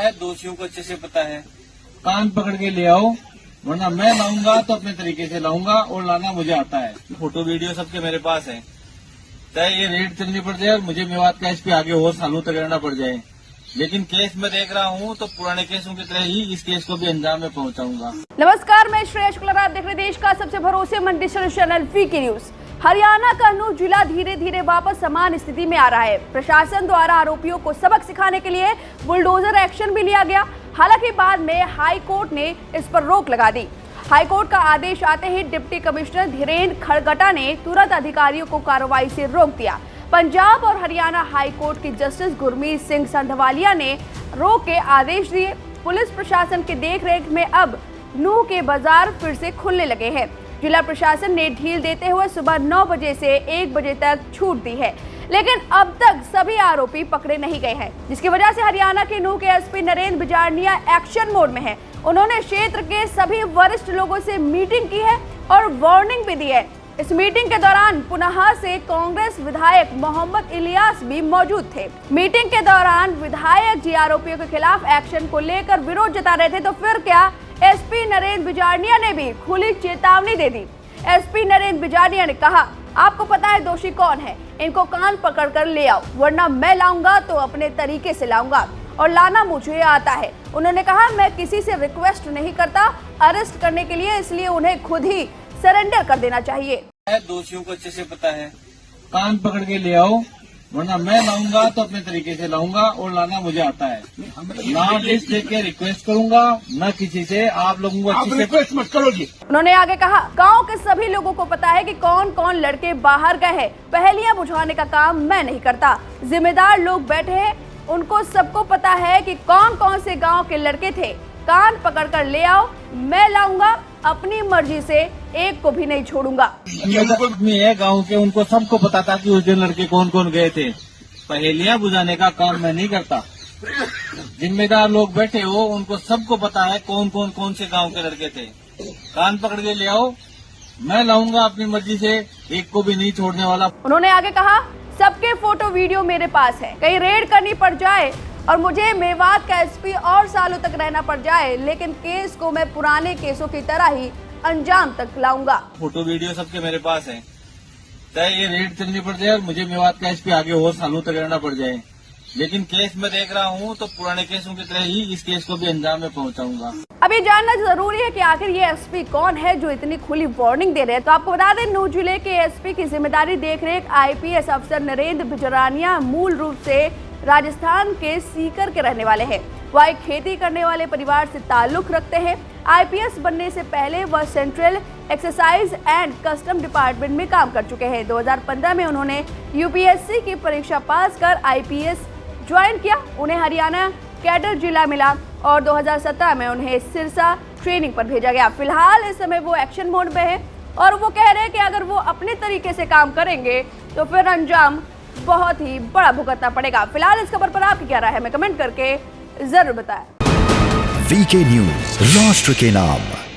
दोषियों को अच्छे से पता है। कान पकड़ के ले आओ, वरना मैं लाऊंगा तो अपने तरीके से लाऊंगा और लाना मुझे आता है। फोटो वीडियो सबके मेरे पास है। चाहे ये रेड चलनी पड़ जाए और मुझे मेवात का एसपी आगे और सालों तक रहना पड़ जाए, लेकिन केस में देख रहा हूँ तो पुराने केसों की तरह ही इस केस को भी अंजाम में पहुँचाऊंगा। नमस्कार, मैं श्रेया शुक्ला, आप देख रहे देश का सबसे भरोसेमंद digital channel VK news. Haryana का नूह जिला धीरे धीरे वापस समान स्थिति में आ रहा है। प्रशासन द्वारा आरोपियों को सबक सिखाने के लिए बुलडोजर एक्शन भी लिया गया। हालांकि बाद में हाई कोर्ट ने इस पर रोक लगा दी। हाई कोर्ट का आदेश आते ही डिप्टी कमिश्नर धीरेन्द्र खड़गटा ने तुरंत अधिकारियों को कार्रवाई से रोक दिया। पंजाब और हरियाणा हाई कोर्ट के जस्टिस गुरमीत सिंह संधवालिया ने रोक के आदेश दिए। पुलिस प्रशासन के देखरेख में अब नूह के बाजार फिर से खुलने लगे हैं। जिला प्रशासन ने ढील देते हुए सुबह 9 बजे से 1 बजे तक छूट दी है, लेकिन अब तक सभी आरोपी पकड़े नहीं गए हैं, जिसकी वजह से हरियाणा के नूह के SP Narendra Bijarnia action mode में हैं। उन्होंने क्षेत्र के सभी वरिष्ठ लोगों से मीटिंग की है और वार्निंग भी दी है। इस मीटिंग के दौरान पुनः से कांग्रेस विधायक मोहम्मद इलियास भी मौजूद थे। मीटिंग के दौरान विधायक जी आरोपियों के खिलाफ एक्शन को लेकर विरोध जता रहे थे, तो फिर क्या एसपी नरेंद्र बिजारनिया ने भी खुली चेतावनी दे दी। एसपी नरेंद्र बिजारनिया ने कहा, आपको पता है दोषी कौन है, इनको कान पकड़कर ले आओ, वरना मैं लाऊंगा तो अपने तरीके से लाऊंगा और लाना मुझे आता है। उन्होंने कहा, मैं किसी से रिक्वेस्ट नहीं करता अरेस्ट करने के लिए, इसलिए उन्हें खुद ही सरेंडर कर देना चाहिए। दोषियों को अच्छे से पता है। कान पकड़ के ले आओ, वरना मैं लाऊंगा तो अपने तरीके से लाऊंगा और लाना मुझे आता है। ना लिस्ट लेके रिक्वेस्ट करूंगा, न किसी से। आप लोगों को अच्छे से रिक्वेस्ट मत करो जी। उन्होंने आगे कहा, गांव के सभी लोगों को पता है कि कौन कौन लड़के बाहर गए हैं। पहेलियां बुझाने का काम मैं नहीं करता। जिम्मेदार लोग बैठे हैं, उनको सबको पता है कि कौन कौन से गाँव के लड़के थे। कान पकड़ कर ले आओ, मैं लाऊंगा, अपनी मर्जी से एक को भी नहीं छोड़ूंगा। है गांव के, उनको सबको पता था कि उस दिन लड़के कौन कौन गए थे। पहेलियां बुझाने का काम मैं नहीं करता। जिम्मेदार लोग बैठे हो, उनको सबको पता है कौन से गांव के लड़के थे। कान पकड़ के ले आओ, मैं लाऊंगा अपनी मर्जी से, एक को भी नहीं छोड़ने वाला। उन्होंने आगे कहा, सबके फोटो वीडियो मेरे पास है। कहीं रेड करनी पड़ जाए और मुझे मेवात का एसपी और सालों तक रहना पड़ जाए, लेकिन केस को मैं पुराने केसों की तरह ही अंजाम तक लाऊंगा। फोटो वीडियो सबके मेरे पास है। चाहे ये रेड चलनी पड़ जाए और मुझे मेवात का एसपी आगे और सालों तक रहना पड़ जाए, लेकिन केस में देख रहा हूँ तो पुराने केसों की तरह ही इस केस को भी अंजाम में पहुँचाऊंगा। अब ये जानना जरूरी है कि आखिर ये एसपी कौन है जो इतनी खुली वार्निंग दे रहे हैं। तो आपको बता दें, नूह जिले के एसपी की जिम्मेदारी देखरेख आईपीएस अफसर नरेंद्र बिजारनिया मूल रूप से राजस्थान के सीकर के रहने वाले हैं। वह एक खेती करने वाले परिवार से ताल्लुक रखते हैं। आईपीएस बनने से पहले वह central excise and custom department में काम कर चुके हैं। 2015 में उन्होंने यूपीएससी की परीक्षा पास कर आईपीएस ज्वाइन किया। उन्हें हरियाणा कैडर जिला मिला और 2017 में उन्हें सिरसा ट्रेनिंग पर भेजा गया। फिलहाल इस समय वो एक्शन मोड में है और वो कह रहे हैं कि अगर वो अपने तरीके से काम करेंगे तो फिर अंजाम बहुत ही बड़ा भुगतना पड़ेगा। फिलहाल इस खबर पर आपकी क्या राय है, हमें कमेंट करके जरूर बताएं। वीके न्यूज, राष्ट्र के नाम।